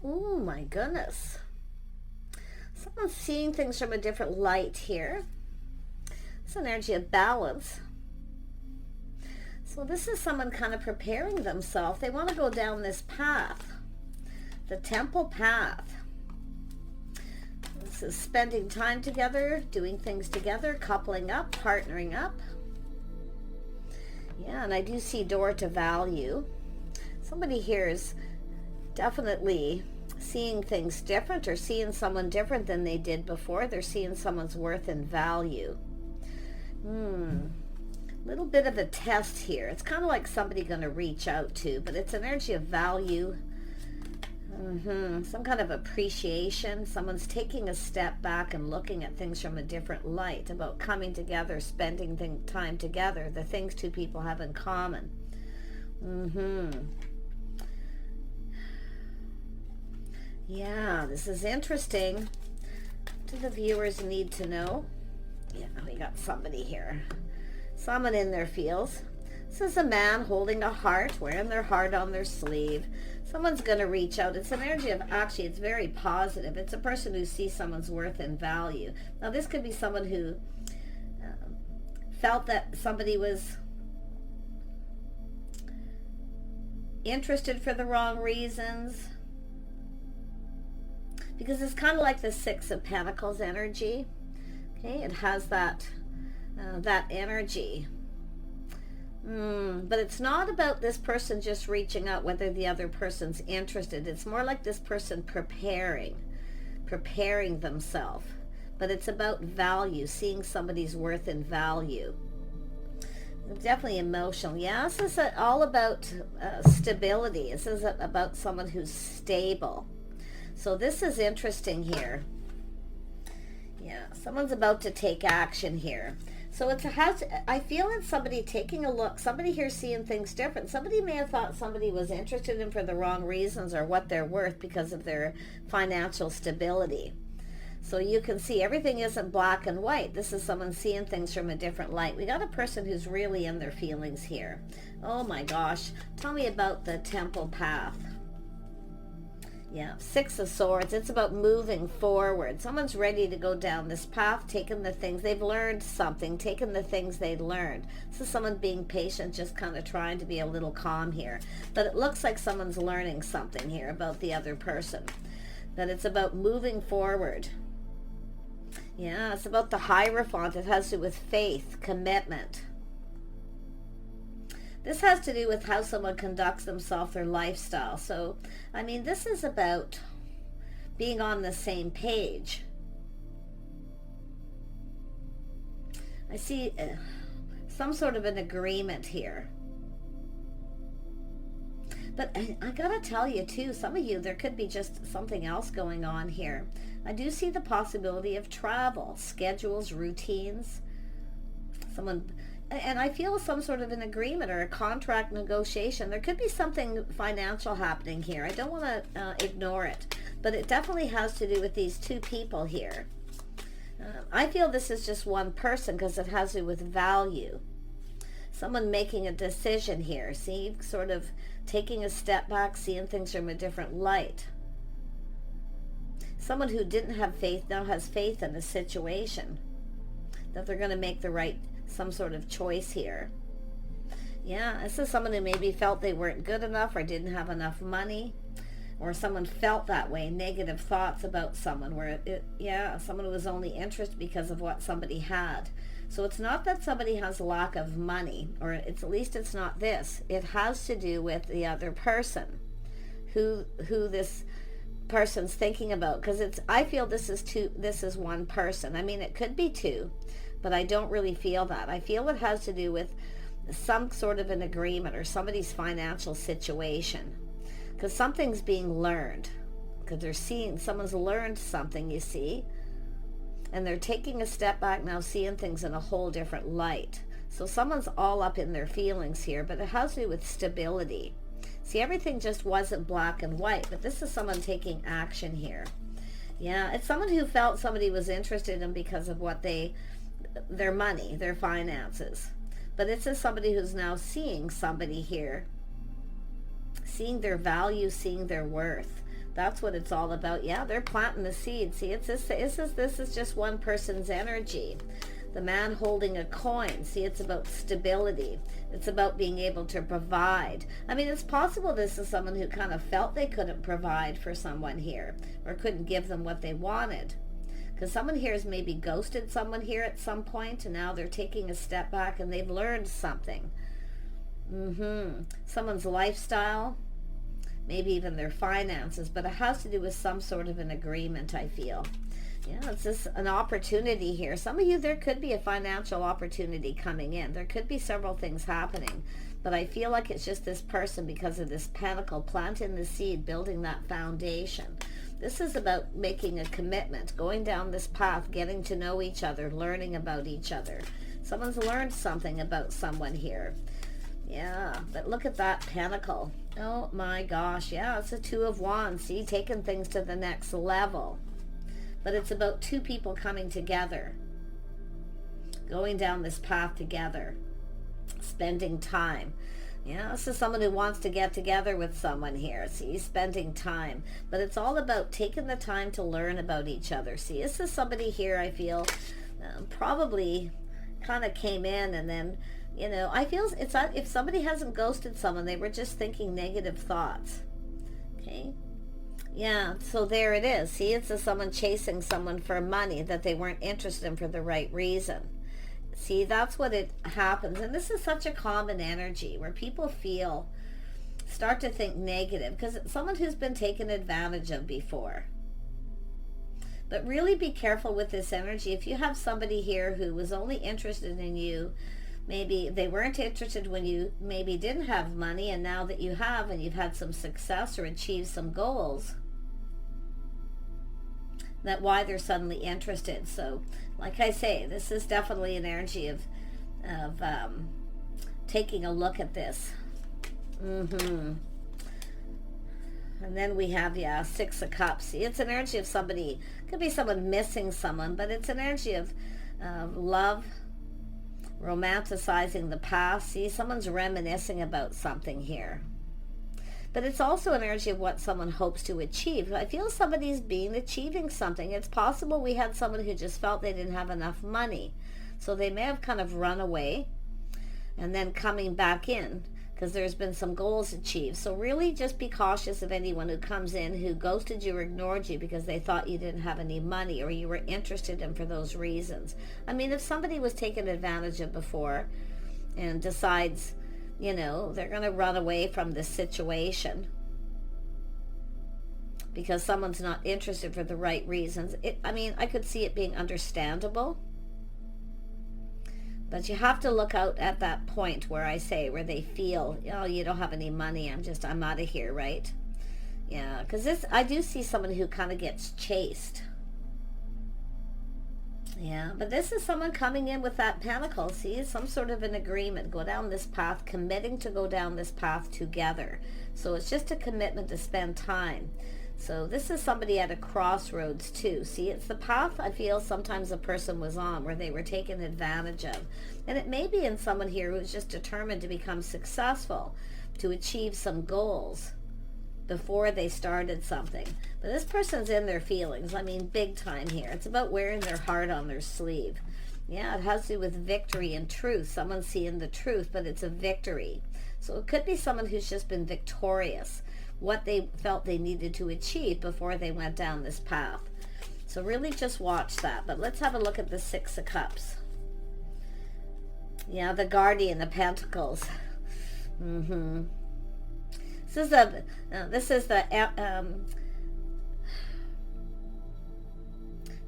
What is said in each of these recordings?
Oh my goodness. Someone's seeing things from a different light here. It's an energy of balance. So this is someone kind of preparing themselves. They want to go down this path, the temple path. This is spending time together, doing things together, coupling up, partnering up. Yeah, and I do see door to value. Somebody here is definitely seeing things different, or seeing someone different than they did before. They're seeing someone's worth and value. Little bit of a test here. It's kind of like somebody going to reach out to, but it's an energy of value. Some kind of appreciation. Someone's taking a step back and looking at things from a different light, about coming together, spending time together, the things two people have in common. Yeah, this is interesting. What do the viewers need to know? Yeah, we got somebody here. Someone in their feels. This is a man holding a heart, wearing their heart on their sleeve. Someone's going to reach out. It's an energy of, actually, it's very positive. It's a person who sees someone's worth and value. Now, this could be someone who felt that somebody was interested for the wrong reasons. Because it's kind of like the Six of Pentacles energy. Okay, it has that energy. But it's not about this person just reaching out, whether the other person's interested. It's more like this person preparing themselves. But it's about value, seeing somebody's worth and value. Definitely emotional. Yeah, this is all about stability. This is about someone who's stable. So this is interesting here. Yeah, someone's about to take action here. So it's a house. I feel it's somebody taking a look. Somebody here seeing things different. Somebody may have thought somebody was interested in for the wrong reasons, or what they're worth because of their financial stability. So you can see everything isn't black and white. This is someone seeing things from a different light. We got a person who's really in their feelings here. Oh my gosh. Tell me about the temple path. Yeah, Six of Swords. It's about moving forward. Someone's ready to go down this path, taking the things they've learned, taking the things they learned. This is someone being patient, just kind of trying to be a little calm here. But it looks like someone's learning something here about the other person. That it's about moving forward. Yeah, it's about the Hierophant. It has to do with faith, commitment. This has to do with how someone conducts themselves, their lifestyle. So, I mean, this is about being on the same page. I see some sort of an agreement here. But I gotta tell you too, some of you, there could be just something else going on here. I do see the possibility of travel, schedules, routines. And I feel some sort of an agreement or a contract negotiation. There could be something financial happening here. I don't want to ignore it, but it definitely has to do with these two people here. I feel this is just one person because it has to do with value. Someone making a decision here. See, sort of taking a step back, seeing things from a different light. Someone who didn't have faith now has faith in a situation, that they're going to make the right, some sort of choice here. Yeah, this is someone who maybe felt they weren't good enough or didn't have enough money, or someone felt that way, negative thoughts about someone, where someone who was only interested because of what somebody had. So it's not that somebody has lack of money, or at least it's not this. It has to do with the other person, who this person's thinking about, because I feel this is one person. I mean, it could be two, but I don't really feel that. I feel it has to do with some sort of an agreement or somebody's financial situation, because something's being learned, because they're seeing someone's learned something, you see, and they're taking a step back now, seeing things in a whole different light. So someone's all up in their feelings here, but it has to do with stability. See, everything just wasn't black and white, but this is someone taking action here. Yeah, it's someone who felt somebody was interested in because of what their money, their finances. But this is somebody who's now seeing somebody here, seeing their value, seeing their worth. That's what it's all about. Yeah, they're planting the seed. See, this is just one person's energy. The man holding a coin. See, it's about stability. It's about being able to provide. I mean, it's possible this is someone who kind of felt they couldn't provide for someone here, or couldn't give them what they wanted. Because someone here has maybe ghosted someone here at some point, and now they're taking a step back and they've learned something. Someone's lifestyle, maybe even their finances, but it has to do with some sort of an agreement, I feel. Yeah, it's just an opportunity here. Some of you, there could be a financial opportunity coming in. There could be several things happening, but I feel like it's just this person, because of this pentacle, planting the seed, building that foundation. This is about making a commitment, going down this path, getting to know each other, learning about each other. Someone's learned something about someone here. Yeah, but look at that pentacle. Oh my gosh, yeah, it's a Two of Wands. See, taking things to the next level. But it's about two people coming together, going down this path together, spending time. Yeah, this is someone who wants to get together with someone here. See, spending time. But it's all about taking the time to learn about each other. See, this is somebody here, I feel, probably kind of came in and then, you know, I feel it's if somebody hasn't ghosted someone, they were just thinking negative thoughts. Okay. Yeah, so there it is. See, it's someone chasing someone for money that they weren't interested in for the right reason. See, that's what it happens. And this is such a common energy where people start to think negative, because it's someone who's been taken advantage of before. But really be careful with this energy. If you have somebody here who was only interested in you, maybe they weren't interested when you maybe didn't have money, and now that you have and you've had some success or achieved some goals, that why they're suddenly interested. So like I say, this is definitely an energy of taking a look at this. And then we have, yeah, Six of Cups. See, it's an energy of somebody, could be someone missing someone, but it's an energy of love, romanticizing the past. See, someone's reminiscing about something here. But it's also an energy of what someone hopes to achieve. I feel somebody's achieving something. It's possible we had someone who just felt they didn't have enough money. So they may have kind of run away and then coming back in, because there's been some goals achieved. So really just be cautious of anyone who comes in who ghosted you or ignored you because they thought you didn't have any money or you were interested in for those reasons. I mean, if somebody was taken advantage of before and decides, you know, they're going to run away from this situation because someone's not interested for the right reasons, I mean, I could see it being understandable. But you have to look out at that point where I say, where they feel, oh, you don't have any money, I'm out of here, right? Yeah, because I do see someone who kind of gets chased. Yeah, but this is someone coming in with that pentacle. See, some sort of an agreement. Go down this path, committing to go down this path together. So it's just a commitment to spend time. So this is somebody at a crossroads too. See, it's the path I feel sometimes a person was on where they were taken advantage of. And it may be in someone here who's just determined to become successful, to achieve some goals before they started something. But this person's in their feelings. I mean, big time here. It's about wearing their heart on their sleeve. Yeah, it has to do with victory and truth. Someone's seeing the truth, but it's a victory. So it could be someone who's just been victorious, what they felt they needed to achieve before they went down this path. So really just watch that. But let's have a look at the Six of Cups. Yeah, the Guardian of Pentacles. This is the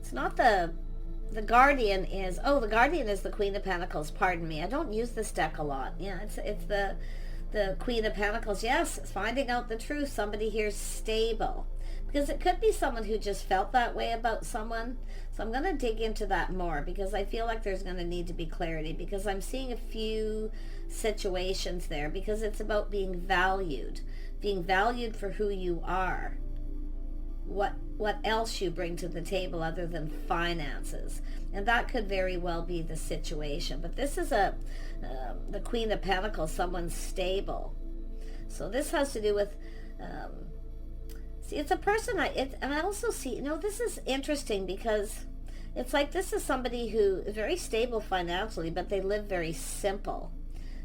it's not the Guardian is, the Guardian is the Queen of Pentacles, pardon me. I don't use this deck a lot. Yeah, it's the Queen of Pentacles. Yes, it's finding out the truth. Somebody here's stable. Because it could be someone who just felt that way about someone. So I'm going to dig into that more, because I feel like there's going to need to be clarity, because I'm seeing a few situations there, because it's about being valued for who you are, what else you bring to the table other than finances. And that could very well be the situation. But this is the Queen of Pentacles, someone stable. So this has to do with See, it's a person, and I also see, this is interesting because it's like this is somebody who is very stable financially, but they live very simple.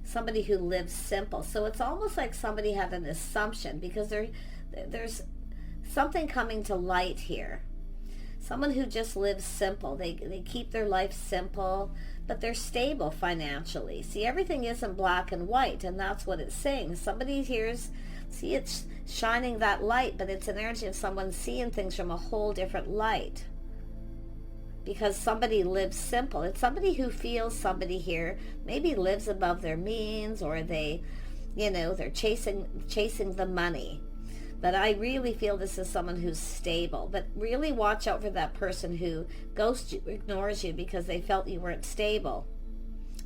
Somebody who lives simple. So it's almost like somebody had an assumption, because there's something coming to light here. Someone who just lives simple. They keep their life simple, but they're stable financially. See, everything isn't black and white, and that's what it's saying. Somebody here's, see, it's shining that light, but it's an energy of someone seeing things from a whole different light. Because somebody lives simple. It's somebody who feels somebody here maybe lives above their means, or they, they're chasing the money. But I really feel this is someone who's stable. But really watch out for that person who ghosts you, ignores you because they felt you weren't stable.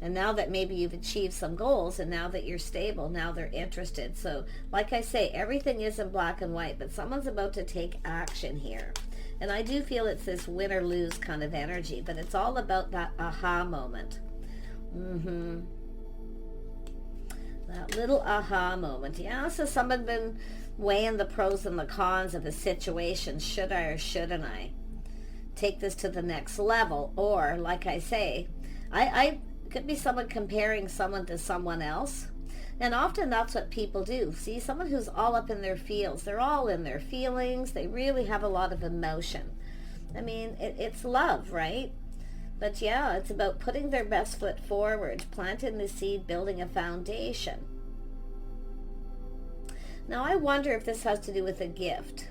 And now that maybe you've achieved some goals, and now that you're stable, now they're interested. So like I say, everything isn't black and white, but someone's about to take action here. And I do feel it's this win or lose kind of energy, but it's all about that aha moment. That little aha moment. Yeah, so someone been weighing the pros and the cons of a situation. Should I or shouldn't I take this to the next level? Or, like I say, I could be someone comparing someone to someone else. And often that's what people do. See, someone who's all up in their feels. They're all in their feelings. They really have a lot of emotion. I mean, it's love, right? But yeah, it's about putting their best foot forward, planting the seed, building a foundation. Now, I wonder if this has to do with a gift.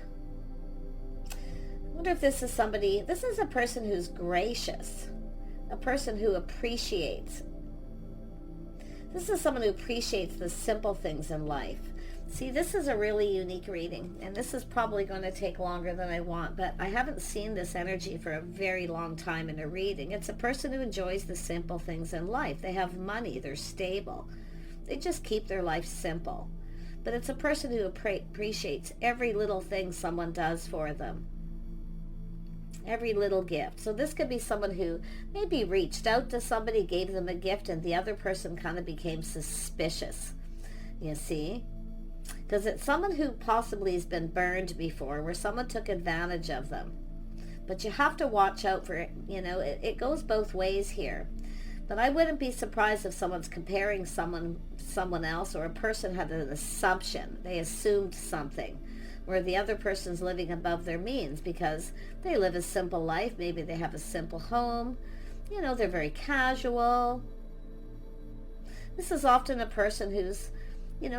I wonder if this is somebody, this is a person who's gracious, a person who appreciates. This is someone who appreciates the simple things in life. See, this is a really unique reading, and this is probably going to take longer than I want, but I haven't seen this energy for a very long time in a reading. It's a person who enjoys the simple things in life. They have money, they're stable. They just keep their life simple. But it's a person who appreciates every little thing someone does for them. Every little gift. So this could be someone who maybe reached out to somebody, gave them a gift, and the other person kind of became suspicious. You see? Because it's someone who possibly has been burned before, where someone took advantage of them. But you have to watch out for it. It goes both ways here. But I wouldn't be surprised if someone's comparing someone else, or a person had an assumption. They assumed something, where the other person's living above their means because they live a simple life. Maybe they have a simple home. They're very casual. This is often a person who's,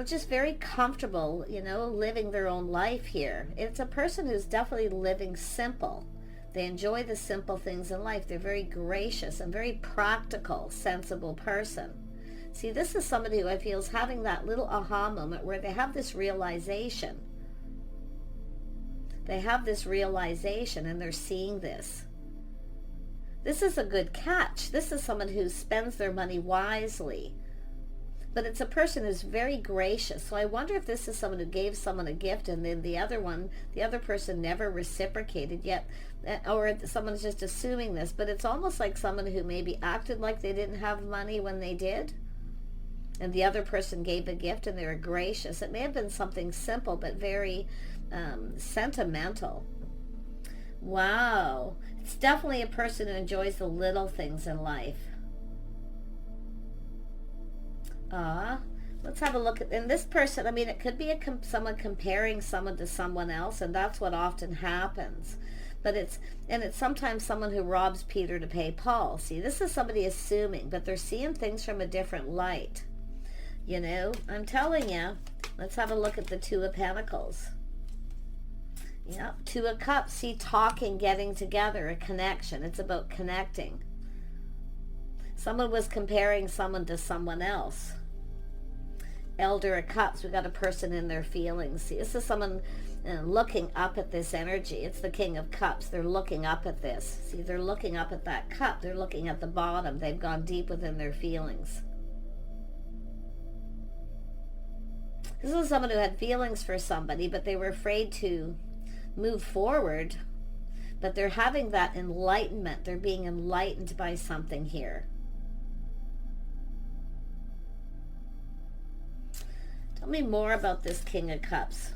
just very comfortable, living their own life here. It's a person who's definitely living simple. They enjoy the simple things in life. They're very gracious and very practical, sensible person. See, this is somebody who I feel is having that little aha moment where they have this realization. They have this realization and they're seeing this. This is a good catch. This is someone who spends their money wisely. But it's a person who's very gracious. So I wonder if this is someone who gave someone a gift and then the other person never reciprocated yet, or someone's just assuming this. But it's almost like someone who maybe acted like they didn't have money when they did, and the other person gave a gift and they were gracious. It may have been something simple but very sentimental. Wow. It's definitely a person who enjoys the little things in life. Let's have a look at, and this person, I mean, it could be someone comparing someone to someone else, and that's what often happens. But it's sometimes someone who robs Peter to pay Paul. See, this is somebody assuming, but they're seeing things from a different light. I'm telling you. Let's have a look at the Two of Pentacles. Yeah, Two of Cups. See, talking, getting together, a connection. It's about connecting. Someone was comparing someone to someone else. Elder of Cups. We got a person in their feelings. See, this is someone looking up at this energy. It's the King of Cups. They're looking up at this. See, they're looking up at that cup. They're looking at the bottom. They've gone deep within their feelings. This is someone who had feelings for somebody, but they were afraid to move forward. But they're having that enlightenment. They're being enlightened by something here. Tell me more about this King of Cups.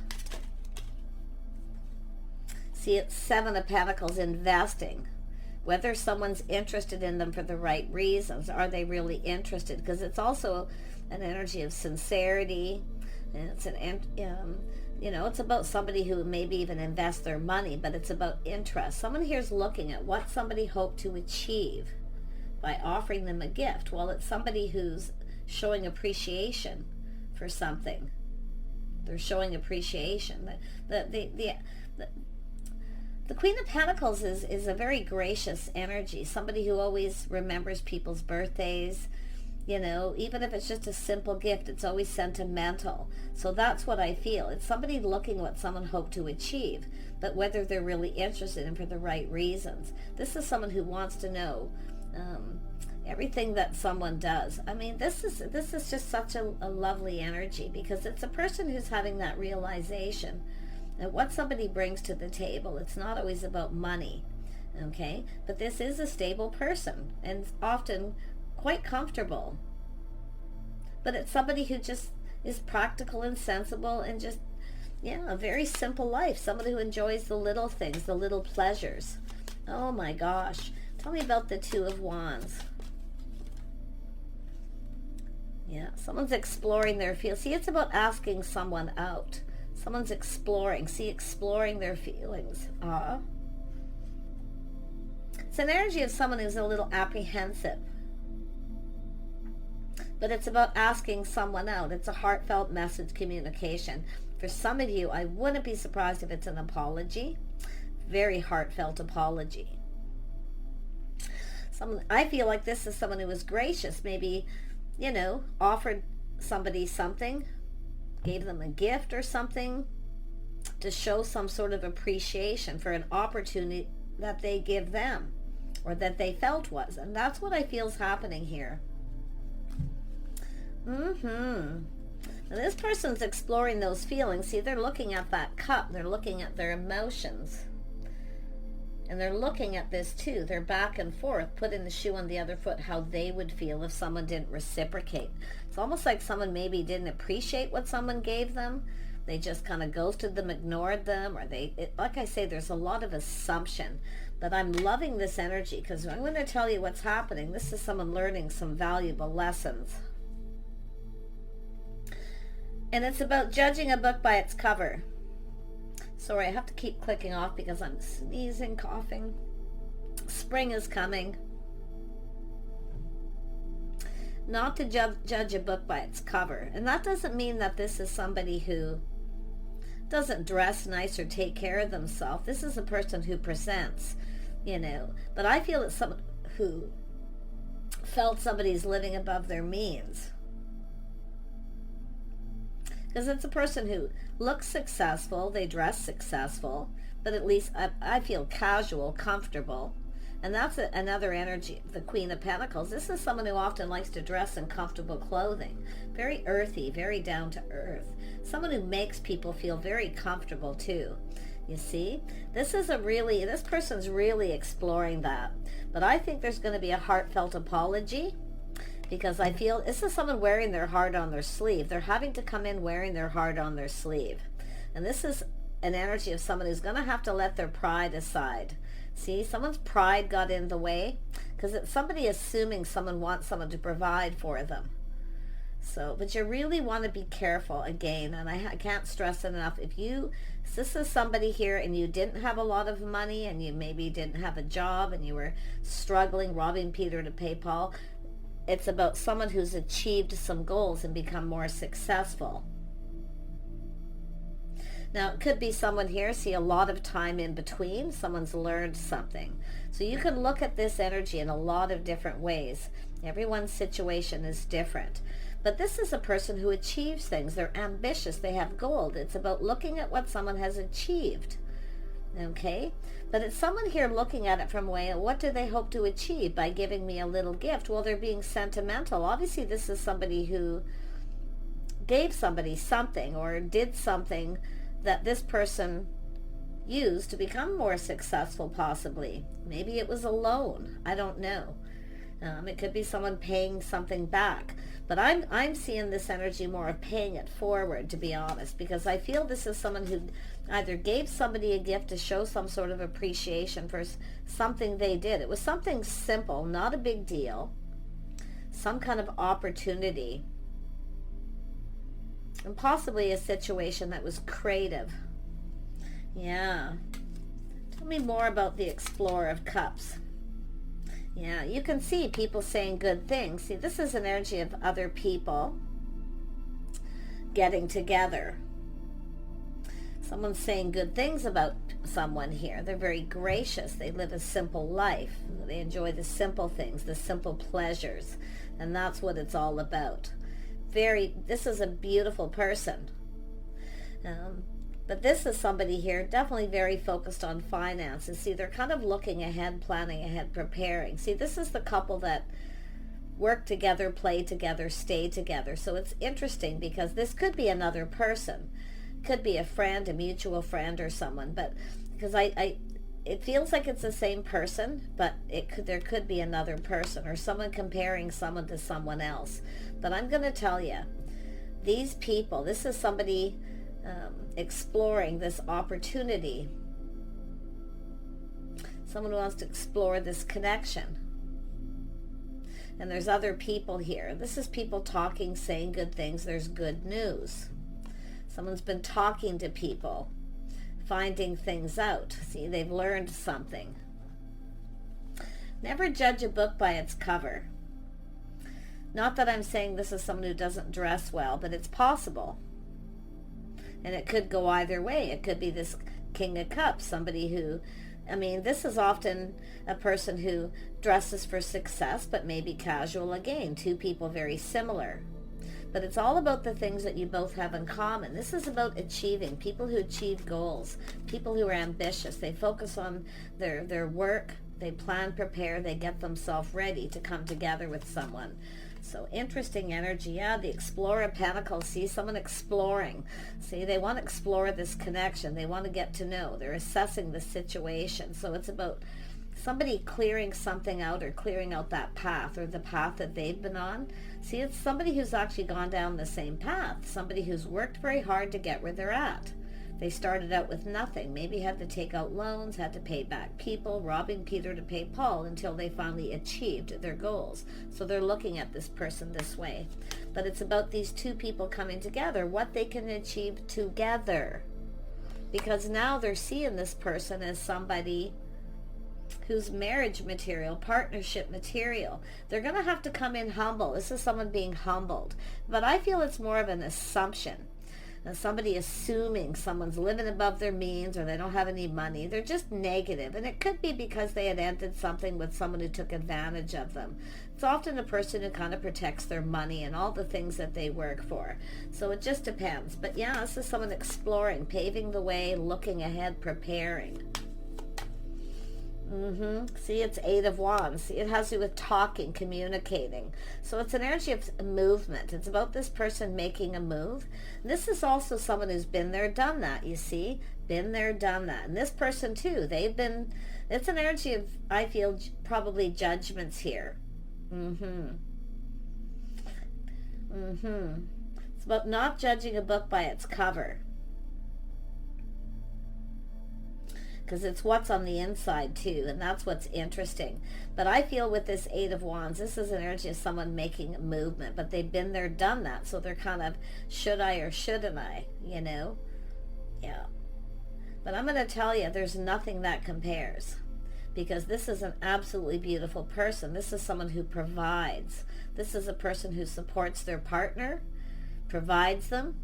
See, it's Seven of Pentacles, investing. Whether someone's interested in them for the right reasons. Are they really interested? Because it's also an energy of sincerity. And it's it's about somebody who maybe even invests their money, but it's about interest. Someone here's looking at what somebody hoped to achieve by offering them a gift. Well, it's somebody who's showing appreciation for something. They're showing appreciation. The Queen of Pentacles is a very gracious energy. Somebody who always remembers people's birthdays. Even if it's just a simple gift, it's always sentimental. So that's what I feel. It's somebody looking at what someone hoped to achieve, but whether they're really interested in for the right reasons. This is someone who wants to know everything that someone does. I mean, this is just such a lovely energy, because it's a person who's having that realization that what somebody brings to the table, it's not always about money, okay? But this is a stable person, and often quite comfortable. But it's somebody who just is practical and sensible, and just, a very simple life. Somebody who enjoys the little things, the little pleasures. Oh my gosh. Tell me about the Two of Wands. Yeah, someone's exploring their feelings. See, it's about asking someone out. Someone's exploring. See, exploring their feelings. It's an energy of someone who's a little apprehensive. But it's about asking someone out. It's a heartfelt message communication. For some of you, I wouldn't be surprised if it's an apology. Very heartfelt apology. I feel like this is someone who was gracious. Maybe, offered somebody something, gave them a gift or something to show some sort of appreciation for an opportunity that they give them, or that they felt was. And that's what I feel is happening here. Now this person's exploring those feelings. See, they're looking at that cup. They're looking at their emotions. And they're looking at this too. They're back and forth, putting the shoe on the other foot, how they would feel if someone didn't reciprocate. It's almost like someone maybe didn't appreciate what someone gave them. They just kind of ghosted them, ignored them, or like I say, there's a lot of assumption. But I'm loving this energy, because I'm going to tell you what's happening. This is someone learning some valuable lessons. And it's about judging a book by its cover. Sorry, I have to keep clicking off because I'm sneezing, coughing. Spring is coming. Not to judge a book by its cover. And that doesn't mean that this is somebody who doesn't dress nice or take care of themselves. This is a person who presents, But I feel it's someone who felt somebody's living above their means. Because it's a person who looks successful, they dress successful, but at least I feel casual, comfortable. And that's another energy, the Queen of Pentacles. This is someone who often likes to dress in comfortable clothing. Very earthy, very down to earth. Someone who makes people feel very comfortable too. You see? This person's really exploring that. But I think there's going to be a heartfelt apology. Because I feel this is someone wearing their heart on their sleeve. They're having to come in wearing their heart on their sleeve. And this is an energy of someone who's going to have to let their pride aside. See, someone's pride got in the way. Because it's somebody assuming someone wants someone to provide for them. But you really want to be careful again. And I can't stress it enough. If this is somebody here and you didn't have a lot of money, and you maybe didn't have a job, and you were struggling, robbing Peter to pay Paul, it's about someone who's achieved some goals and become more successful. Now, it could be someone here, see a lot of time in between. Someone's learned something. So you can look at this energy in a lot of different ways. Everyone's situation is different. But this is a person who achieves things. They're ambitious. They have goals. It's about looking at what someone has achieved. Okay? But it's someone here looking at it from what do they hope to achieve by giving me a little gift? Well, they're being sentimental. Obviously, this is somebody who gave somebody something or did something that this person used to become more successful, possibly. Maybe it was a loan. I don't know. It could be someone paying something back. But I'm seeing this energy more of paying it forward, to be honest, because I feel this is someone who either gave somebody a gift to show some sort of appreciation for something they did. It was something simple, not a big deal, some kind of opportunity, and possibly a situation that was creative. Yeah. Tell me more about the Explorer of Cups. Yeah, you can see people saying good things. See, this is an energy of other people getting together. Someone's saying good things about someone here. They're very gracious. They live a simple life. They enjoy the simple things, the simple pleasures. And that's what it's all about. This is a beautiful person. But this is somebody here definitely very focused on finances. See, they're kind of looking ahead, planning ahead, preparing. See, this is the couple that work together, play together, stay together. So it's interesting because this could be another person. Could be a friend, a mutual friend or someone. But because it feels like it's the same person, but there could be another person or someone comparing someone to someone else. But I'm going to tell you, these people, this is somebody exploring this opportunity. Someone who wants to explore this connection. And there's other people here. This is people talking, saying good things. There's good news. Someone's been talking to people, finding things out. See, they've learned something. Never judge a book by its cover. Not that I'm saying this is someone who doesn't dress well, but it's possible. And it could go either way. It could be this King of Cups, somebody who, this is often a person who dresses for success, but maybe casual again. Two people very similar. But it's all about the things that you both have in common. This is about achieving, people who achieve goals, people who are ambitious. They focus on their work, they plan, prepare, they get themselves ready to come together with someone. So interesting energy. Yeah, the Explorer of Pentacles. See, someone exploring. See, they want to explore this connection. They want to get to know. They're assessing the situation. So it's about somebody clearing something out or clearing out that path or the path that they've been on. See, it's somebody who's actually gone down the same path. Somebody who's worked very hard to get where they're at. They started out with nothing, maybe had to take out loans, had to pay back people, robbing Peter to pay Paul until they finally achieved their goals. So they're looking at this person this way. But it's about these two people coming together, what they can achieve together. Because now they're seeing this person as somebody who's marriage material, partnership material. They're going to have to come in humble. This is someone being humbled. But I feel it's more of an assumption. Somebody assuming someone's living above their means or they don't have any money. They're just negative. And it could be because they had ended something with someone who took advantage of them. It's often a person who kind of protects their money and all the things that they work for. So it just depends. But yeah, this is someone exploring, paving the way, looking ahead, preparing. See, it's Eight of Wands. See, it has to do with talking, communicating. So it's an energy of movement. It's about this person making a move. And this is also someone who's been there, done that, you see. Been there, done that. And this person too, it's an energy of, I feel, probably judgments here. It's about not judging a book by its cover. Because it's what's on the inside too, and that's what's interesting. But I feel with this Eight of Wands, this is an energy of someone making a movement, but they've been there, done that, so they're kind of, should I or shouldn't I, you know? Yeah. But I'm going to tell you, there's nothing that compares, because this is an absolutely beautiful person. This is someone who provides. This is a person who supports their partner, provides them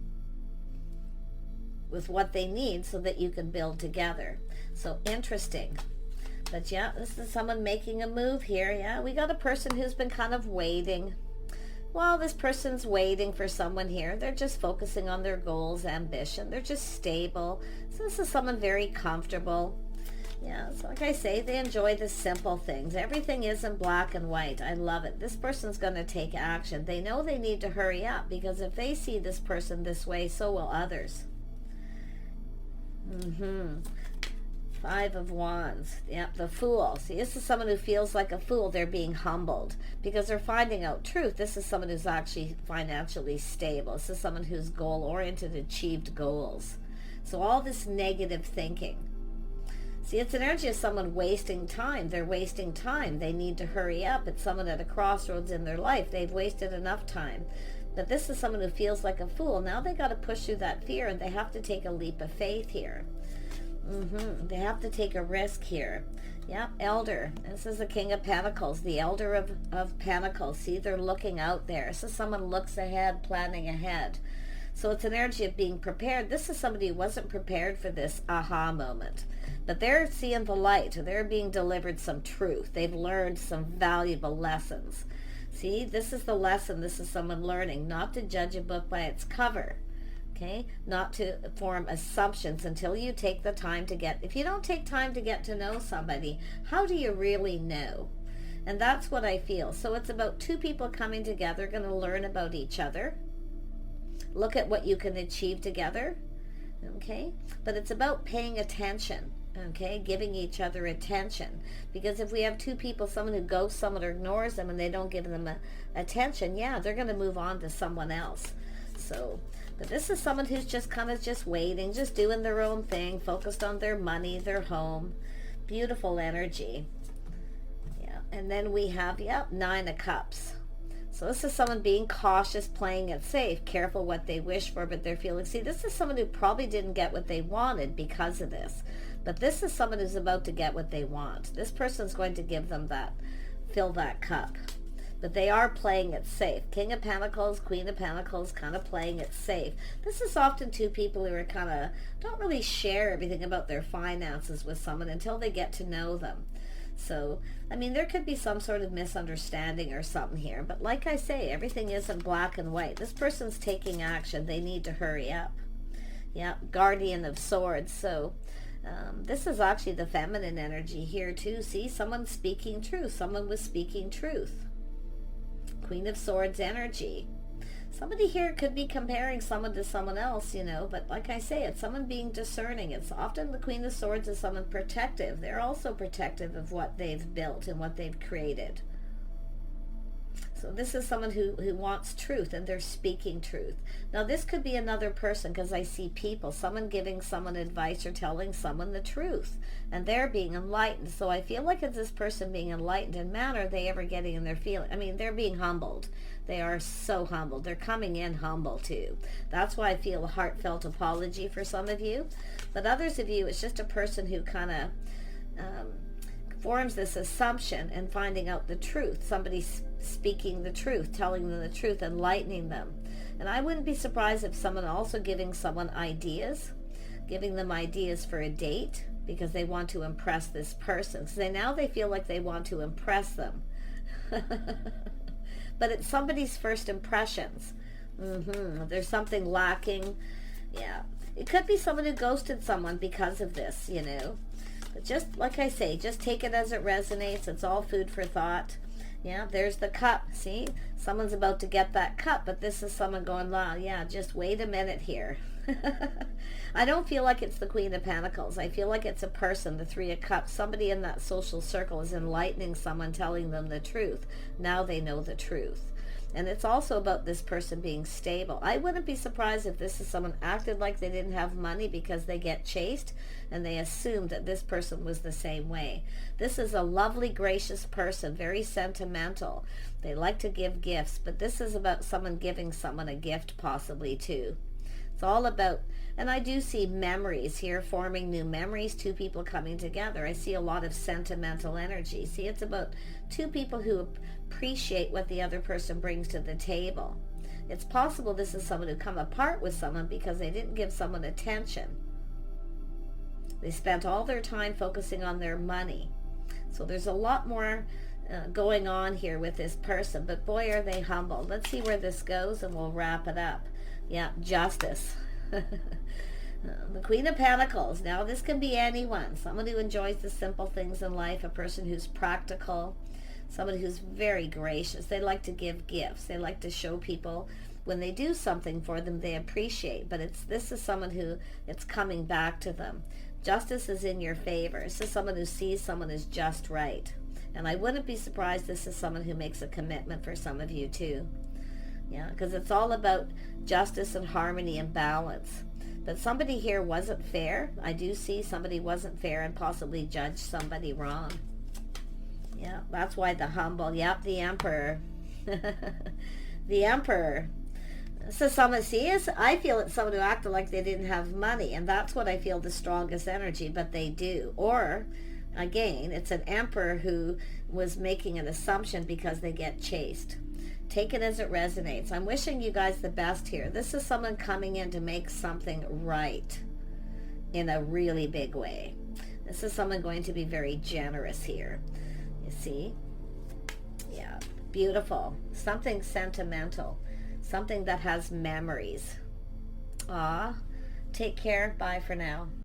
with what they need so that you can build together. So interesting. But yeah, this is someone making a move here. Yeah, we got a person who's been kind of waiting. Well, this person's waiting for someone here. They're just focusing on their goals, ambition. They're just stable. So this is someone very comfortable. Yeah, so like I say, they enjoy the simple things. Everything isn't black and white. I love it. This person's going to take action. They know they need to hurry up, because if they see this person this way, so will others. Five of Wands. Yep, the Fool. See, this is someone who feels like a fool. They're being humbled because they're finding out truth. This is someone who's actually financially stable. This is someone who's goal-oriented, achieved goals. So all this negative thinking. See, it's an energy of someone wasting time. They're wasting time. They need to hurry up. It's someone at a crossroads in their life. They've wasted enough time. But this is someone who feels like a fool. Now they got to push through that fear, and they have to take a leap of faith here. They have to take a risk here. Yeah, Elder. This is the King of Pentacles, the Elder of Pentacles. See, they're looking out there. This is someone looks ahead, planning ahead. So it's an energy of being prepared. This is somebody who wasn't prepared for this aha moment. But they're seeing the light. They're being delivered some truth. They've learned some valuable lessons. See, this is the lesson. This is someone learning not to judge a book by its cover. Okay, not to form assumptions until you take the time to get, if you don't take time to get to know somebody, how do you really know? And that's what I feel. So it's about two people coming together, going to learn about each other, look at what you can achieve together, okay? But it's about paying attention, okay? Giving each other attention. Because if we have two people, someone who ghosts someone or ignores them and they don't give them attention, yeah, they're going to move on to someone else. So... but this is someone who's just kind of just waiting, just doing their own thing, focused on their money, their home. Beautiful energy. Yeah, and then we have, yep, Nine of Cups. So this is someone being cautious, playing it safe, careful what they wish for, but they're feeling, see, this is someone who probably didn't get what they wanted because of this. But this is someone who's about to get what they want. This person's going to give them that, fill that cup. But they are playing it safe. King of Pentacles, Queen of Pentacles, kind of playing it safe. This is often two people who are kind of, don't really share everything about their finances with someone until they get to know them. So, I mean, there could be some sort of misunderstanding or something here. But like I say, everything isn't black and white. This person's taking action. They need to hurry up. Yeah, Guardian of Swords. So, this is actually the feminine energy here too. See, someone's speaking truth. Someone was speaking truth. Queen of Swords energy. Somebody here could be comparing someone to someone else, you know, but like I say, it's someone being discerning. It's often the Queen of Swords is someone protective. They're also protective of what they've built and what they've created. So this is someone who wants truth, and they're speaking truth. Now this could be another person, because I see people, someone giving someone advice or telling someone the truth, and they're being enlightened. So I feel like it's this person being enlightened, and man, are they ever getting in their feeling. I mean, they're being humbled. They are so humbled. They're coming in humble too. That's why I feel a heartfelt apology for some of you. But others of you, it's just a person who kind of forms this assumption and finding out the truth. Somebody speaking the truth, telling them the truth, enlightening them. And I wouldn't be surprised if someone also giving someone ideas, giving them ideas for a date because they want to impress this person. So now they feel like they want to impress them. But it's somebody's first impressions. There's something lacking. Yeah. It could be someone who ghosted someone because of this, you know. But just like I say, just take it as it resonates. It's all food for thought. Yeah, there's the cup. See, someone's about to get that cup, but this is someone going, wow, yeah, just wait a minute here. I don't feel like it's the Queen of Pentacles. I feel like it's a person, the Three of Cups. Somebody in that social circle is enlightening someone, telling them the truth. Now they know the truth. And it's also about this person being stable. I wouldn't be surprised if this is someone acted like they didn't have money because they get chased and they assumed that this person was the same way. This is a lovely, gracious person, very sentimental. They like to give gifts, but this is about someone giving someone a gift possibly too. It's all about, and I do see memories here, forming new memories, two people coming together. I see a lot of sentimental energy. See, it's about two people who appreciate what the other person brings to the table. It's possible this is someone who come apart with someone because they didn't give someone attention. They spent all their time focusing on their money. So there's a lot more going on here with this person, but boy, are they humble. Let's see where this goes and we'll wrap it up. Yeah, Justice. The Queen of Pentacles. Now this can be anyone. Someone who enjoys the simple things in life, a person who's practical, somebody who's very gracious. They like to give gifts. They like to show people when they do something for them they appreciate. But this is someone who it's coming back to them. Justice is in your favor. This is someone who sees someone as just right. And I wouldn't be surprised this is someone who makes a commitment for some of you too. Yeah, because it's all about justice and harmony and balance. But somebody here wasn't fair. I do see somebody wasn't fair and possibly judged somebody wrong. Yeah, that's why the humble. Yep, the Emperor. The Emperor. So someone sees, I feel it's someone who acted like they didn't have money, and that's what I feel the strongest energy, but they do. Or, again, it's an Emperor who was making an assumption because they get chased. Take it as it resonates. I'm wishing you guys the best here. This is someone coming in to make something right in a really big way. This is someone going to be very generous here. You see? Yeah, beautiful. Something sentimental. Something that has memories. Take care. Bye for now.